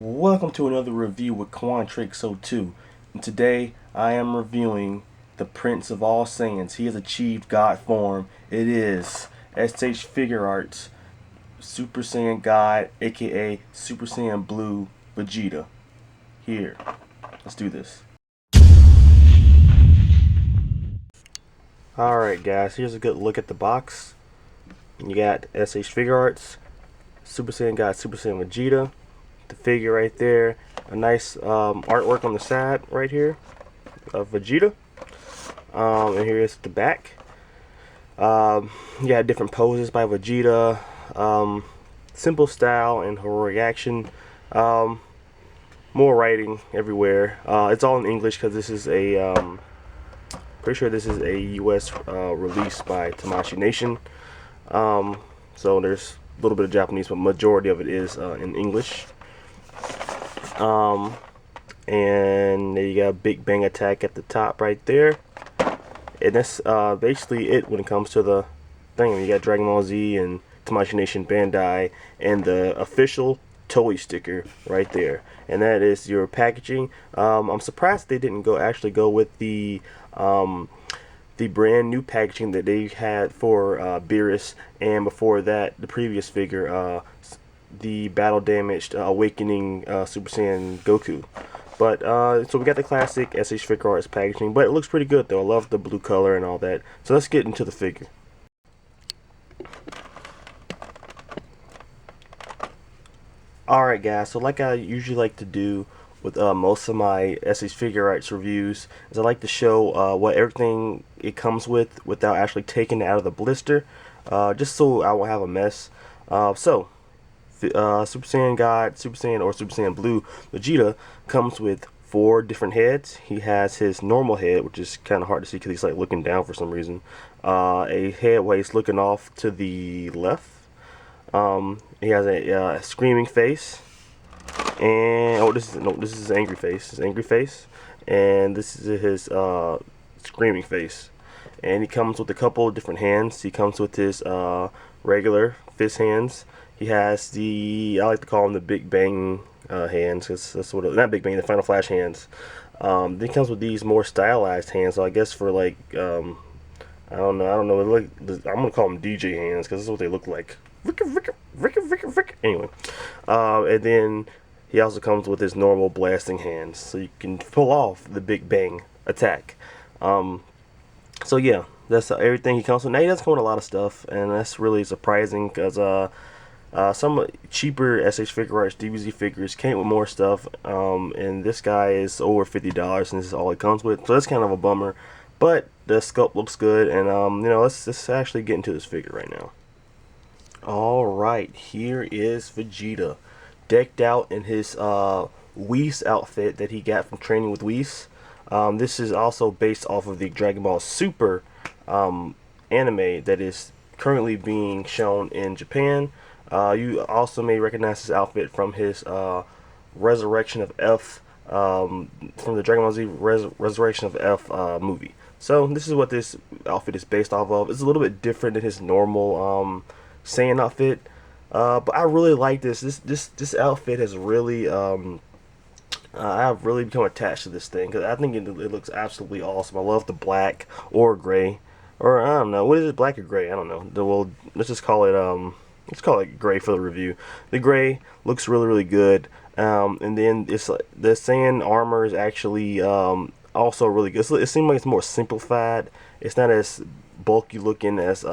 Welcome to another review with Quantrix02, and today I am reviewing the Prince of all Saiyans. He has achieved God form. It is SH Figuarts Super Saiyan God, aka Super Saiyan Blue Vegeta. Here, let's do this. Alright guys, here's a good look at the box. You got SH Figuarts, Super Saiyan God, Super Saiyan Vegeta. The figure right there, a nice artwork on the side right here of Vegeta, and here's the back. You got different poses by Vegeta, simple style and heroic action, more writing everywhere. It's all in English because this is a pretty sure this is a US release by Tamashi Nation, so there's a little bit of Japanese, but majority of it is in English. And there you got Big Bang Attack at the top right there, and that's basically it when it comes to the thing. You got Dragon Ball Z and Tamashi Nation Bandai and the official Toei sticker right there, and that is your packaging. I'm surprised they didn't actually go with the brand new packaging that they had for Beerus, and before that the previous figure, the battle damaged awakening Super Saiyan Goku. But so we got the classic SH Figuarts packaging, but it looks pretty good though. I love the blue color and all that. So let's get into the figure. Alright guys, so like I usually like to do with most of my SH Figuarts reviews, is I like to show what everything it comes with without actually taking it out of the blister, just so I won't have a mess. Super Saiyan God, Super Saiyan, or Super Saiyan Blue Vegeta comes with 4 different heads. He has his normal head, which is kind of hard to see because he's like looking down for some reason. A head where he's looking off to the left. He has a screaming face, and this is his angry face. His angry face, and this is his screaming face. And he comes with a couple of different hands. He comes with his regular fist hands. He has I like to call them the Big Bang hands, because that's what not Big Bang, the Final Flash hands. Then he comes with these more stylized hands. So I guess for like I don't know. Like, I'm gonna call them DJ hands because that's what they look like. Anyway, and then he also comes with his normal blasting hands, so you can pull off the Big Bang attack. So yeah, that's everything he comes with. Now he does come with a lot of stuff, and that's really surprising because some cheaper SH Figuarts DBZ figures came with more stuff, and this guy is over $50, and this is all it comes with. So that's kind of a bummer, but the sculpt looks good, and you know, let's actually get into this figure right now. All right, here is Vegeta, decked out in his Whis outfit that he got from training with Whis. This is also based off of the Dragon Ball Super anime that is currently being shown in Japan. You also may recognize this outfit from his Resurrection of F, from the Dragon Ball Z Resurrection of F movie. So this is what this outfit is based off of. It's a little bit different than his normal Saiyan outfit, but I really like this. This outfit has really I've really become attached to this thing because I think it looks absolutely awesome. I love the black or gray, or I don't know, what is it, black or gray? I don't know. Well, let's just call it gray for the review. The gray looks really good, and then it's the Saiyan armor is actually also really good. It seems like it's more simplified. It's not as bulky looking as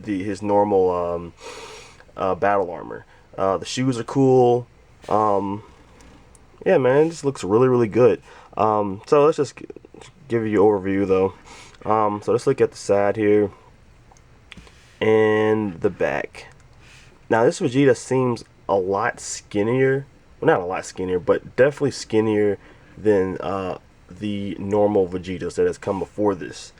his normal battle armor. The shoes are cool. Yeah, man, it just looks really good. So let's just give you an overview though. So let's look at the side here and the back. Now this Vegeta seems a lot skinnier. Well, not a lot skinnier, but definitely skinnier than the normal Vegetas that has come before this.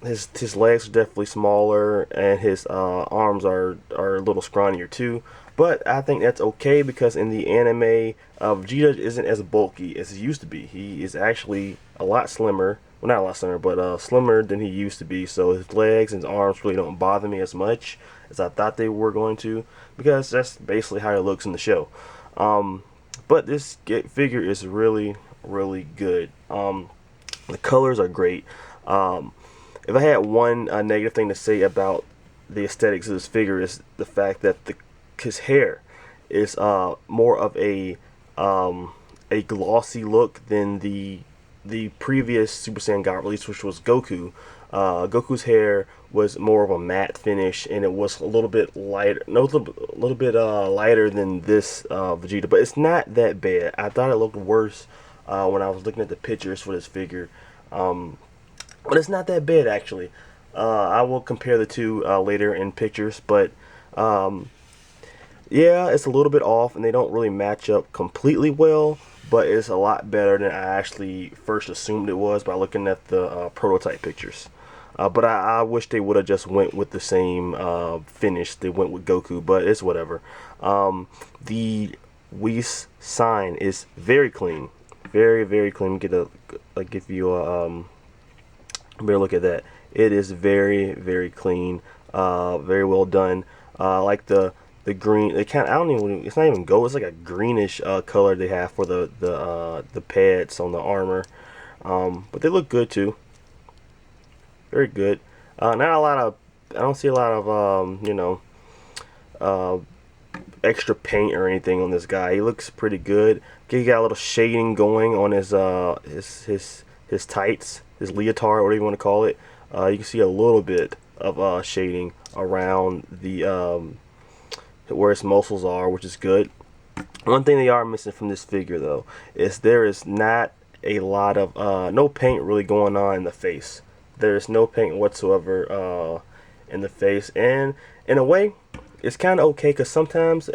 His legs are definitely smaller, and his arms are a little scrawnier too. But I think that's okay because in the anime, Vegeta isn't as bulky as he used to be. He is actually a lot slimmer. Well, not a lot slimmer, but slimmer than he used to be. So his legs and his arms really don't bother me as much as I thought they were going to, because that's basically how it looks in the show. But this figure is really, really good. The colors are great. If I had one negative thing to say about the aesthetics of this figure, is the fact that his hair is more of a glossy look than the previous Super Saiyan God release, which was Goku. Goku's hair was more of a matte finish, and it was a little bit lighter, a little bit lighter than this Vegeta, but it's not that bad. I thought it looked worse when I was looking at the pictures for this figure, but it's not that bad actually. I will compare the two later in pictures, but yeah, it's a little bit off, and they don't really match up completely well, but it's a lot better than I actually first assumed it was by looking at the prototype pictures. But I wish they would have just went with the same finish they went with Goku, but it's whatever. The Whis sign is very clean, very, very clean. Give you a better look at that. It is very, very clean, very well done. Like the green, they kind of, I don't even, it's not even gold, it's like a greenish color they have for the pads on the armor, but they look good too, very good. Not a lot of, I don't see a lot of you know, extra paint or anything on this guy. He looks pretty good. He got a little shading going on his tights, his leotard, whatever you want to call it. You can see a little bit of shading around the where his muscles are, which is good. One thing they are missing from this figure though is there is not a lot of no paint really going on in the face. There is no paint whatsoever in the face, and in a way it's kind of okay, because sometimes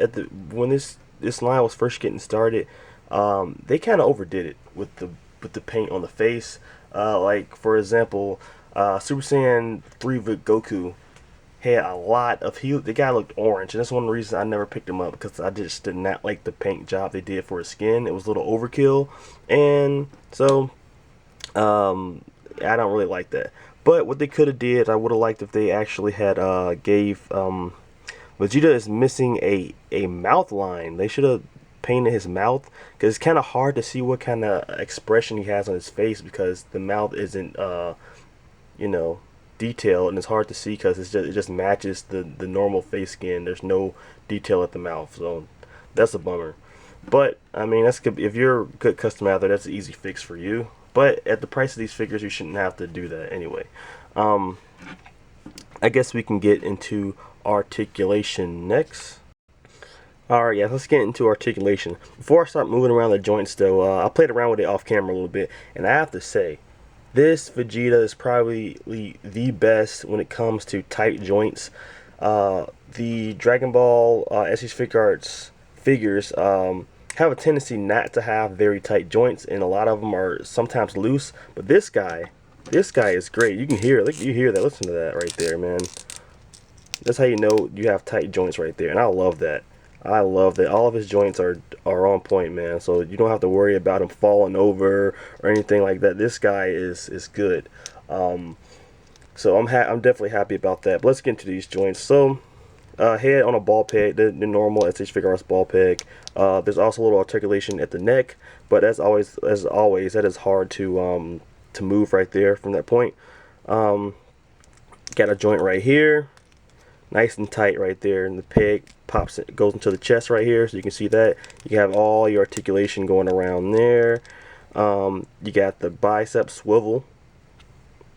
when this line was first getting started, they kind of overdid it with the paint on the face. Like for example, Super Saiyan 3 Goku had a lot of, the guy looked orange, and that's one of the reasons I never picked him up, because I just did not like the paint job they did for his skin. It was a little overkill, and so I don't really like that. But what they could have did, I would have liked if they actually had gave Vegeta is missing a mouth line. They should have painted his mouth, because it's kind of hard to see what kind of expression he has on his face, because the mouth isn't you know, detailed, and it's hard to see because it just matches the normal face skin. There's no detail at the mouth, so that's a bummer. But I mean, that's good. If you're a good customer out there, that's an easy fix for you. But at the price of these figures, you shouldn't have to do that anyway. I guess we can get into articulation next. Alright, yeah, let's get into articulation. Before I start moving around the joints though, I played around with it off camera a little bit, and I have to say, this Vegeta is probably the best when it comes to tight joints. The Dragon Ball SH Figuarts figures have a tendency not to have very tight joints, and a lot of them are sometimes loose. But this guy is great. You can hear it. You hear that. Listen to that right there, man. That's how you know you have tight joints right there, and I love that. I love that all of his joints are on point, man. So you don't have to worry about him falling over or anything like that. This guy is good. So I'm definitely happy about that. But let's get into these joints. So head on a ball peg, the normal SH Figuarts ball peg. There's also a little articulation at the neck, but as always, that is hard to move right there from that point. Got a joint right here, nice and tight right there, and the peg goes into the chest right here, so you can see that. You have all your articulation going around there. You got the bicep swivel,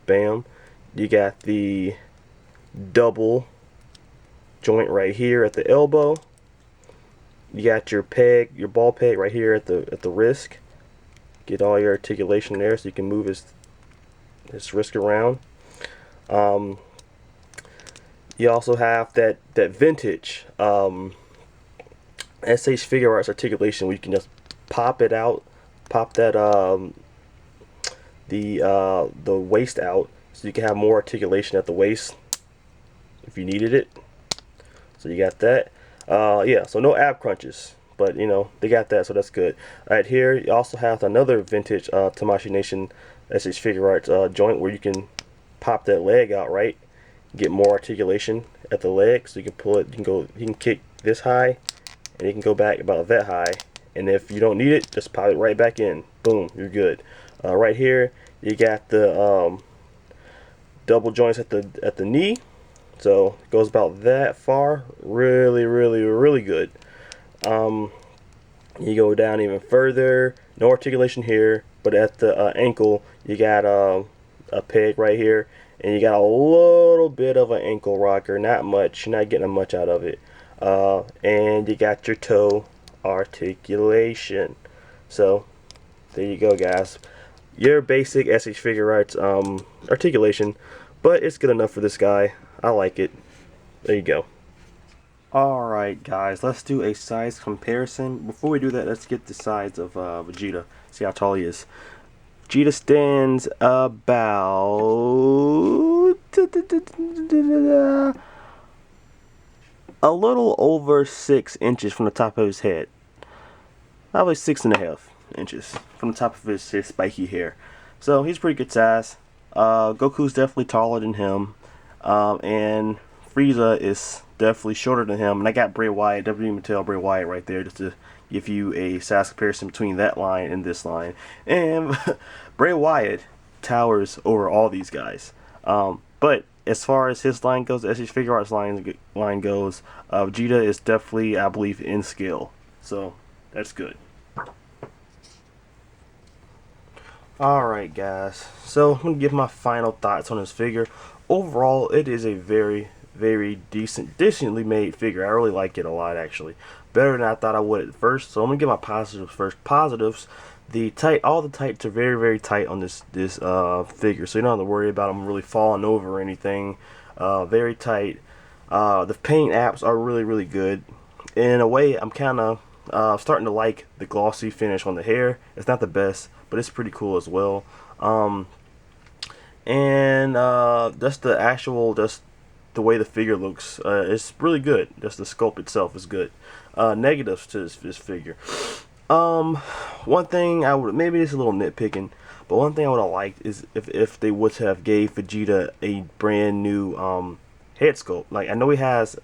bam. You got the double joint right here at the elbow. You got your peg, your ball peg right here at the wrist. Get all your articulation there, so you can move his wrist around. You also have that vintage SH Figuarts articulation, where you can just pop it out, pop that the waist out, so you can have more articulation at the waist if you needed it. So you got that. Yeah, so no ab crunches, but you know they got that, so that's good. Right here, you also have another vintage Tamashi Nation SH Figuarts joint, where you can pop that leg out, right? Get more articulation at the leg, so you can pull it. You can kick this high, and you can go back about that high. And if you don't need it, just pop it right back in. Boom, you're good. Right here, you got the double joints at the knee, so it goes about that far. Really, really, really good. You go down even further, no articulation here, but at the ankle, you got a peg right here, and you got a little bit of an ankle rocker, not much, you're not getting much out of it. And you got your toe articulation. So there you go, guys. Your basic SH Figuarts articulation, but it's good enough for this guy. I like it. There you go. Alright guys, let's do a size comparison. Before we do that, let's get the size of Vegeta. See how tall he is. Vegeta stands about a little over 6 inches from the top of his head. Probably 6.5 inches from the top of his spiky hair. So he's pretty good size. Goku's definitely taller than him. And Frieza is definitely shorter than him. And I got Bray Wyatt, definitely even tell Bray Wyatt right there, just to give you a size comparison between that line and this line. And Bray Wyatt towers over all these guys. But as far as his line goes, as his Figuarts line goes, Vegeta is definitely, I believe, in skill. So that's good. Alright guys, so I'm going to give my final thoughts on this figure. Overall, it is a very, very decently made figure. I really like it a lot, actually. Better than I thought I would at first. So I'm going to give my positives first. Positives, all the tights are very, very tight on this figure. So you don't have to worry about them really falling over or anything. Very tight. The paint apps are really, really good. In a way, I'm kind of starting to like the glossy finish on the hair. It's not the best, but it's pretty cool as well. And just the way the figure looks, it's really good. Just the sculpt itself is good. Negatives to this figure. One thing I would, maybe it's a little nitpicking, but one thing I would have liked is if they would have gave Vegeta a brand new head sculpt. Like, I know he has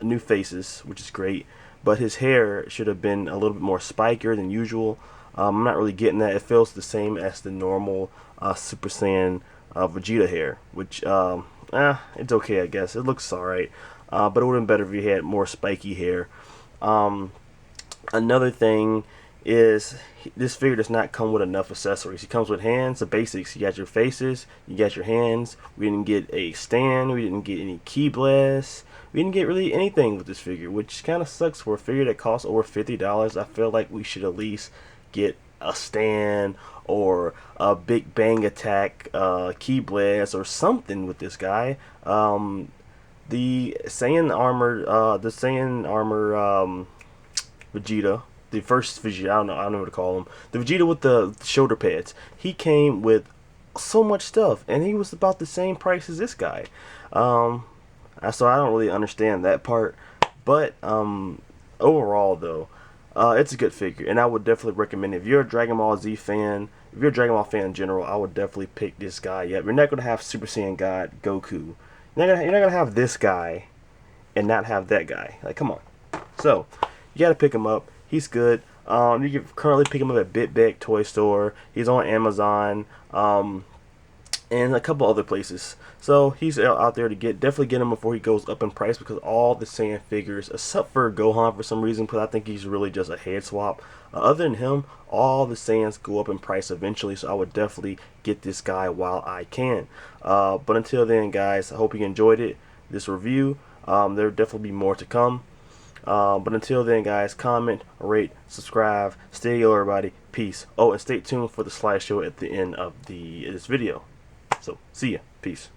new faces, which is great, but his hair should have been a little bit more spikier than usual. I'm not really getting that. It feels the same as the normal Super Saiyan Vegeta hair, which it's okay, I guess. It looks alright, but it would have been better if he had more spiky hair. Another thing is this figure does not come with enough accessories. He comes with hands, the basics. You got your faces, you got your hands. We didn't get a stand, we didn't get any key blasts. We didn't get really anything with this figure, which kind of sucks for a figure that costs over $50. I feel like we should at least get a stand or a Big Bang Attack key blast or something with this guy. The Saiyan armor Vegeta, the first Vegeta, I don't know what to call him, the Vegeta with the shoulder pads, he came with so much stuff, and he was about the same price as this guy. So I don't really understand that part, but overall though, it's a good figure, and I would definitely recommend it. If you're a Dragon Ball Z fan, if you're a Dragon Ball fan in general, I would definitely pick this guy up. You're not going to have Super Saiyan God Goku. You're not gonna have this guy and not have that guy. Like, come on. So you got to pick him up. He's good. You can currently pick him up at BitBag Toy Store. He's on Amazon, and a couple other places. So he's out there to definitely get him before he goes up in price, because all the Saiyan figures, except for Gohan for some reason, because I think he's really just a head swap. Other than him, all the Saiyans go up in price eventually, so I would definitely get this guy while I can. But until then, guys, I hope you enjoyed this review. There'll definitely be more to come. But until then, guys, comment, rate, subscribe, stay yellow, everybody. Peace. Oh, and stay tuned for the slideshow at the end of this video. So, see ya. Peace.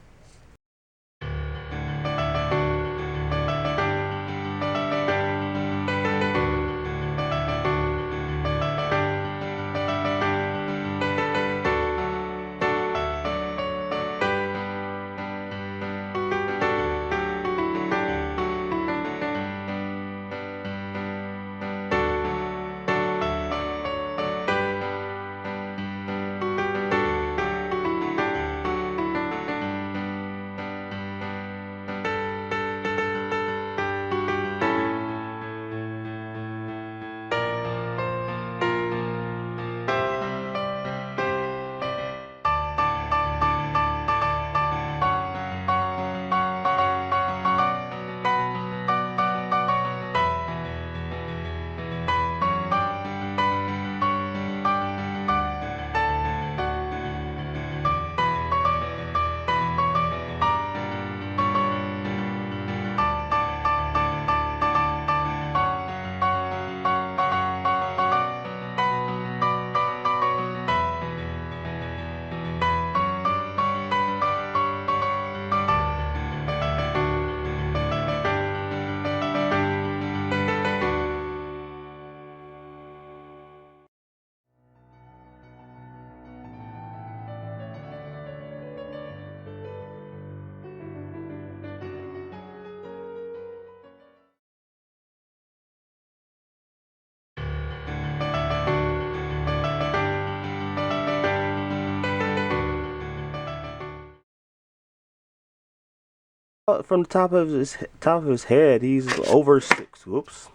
From the top of his head, he's over 6. Whoops.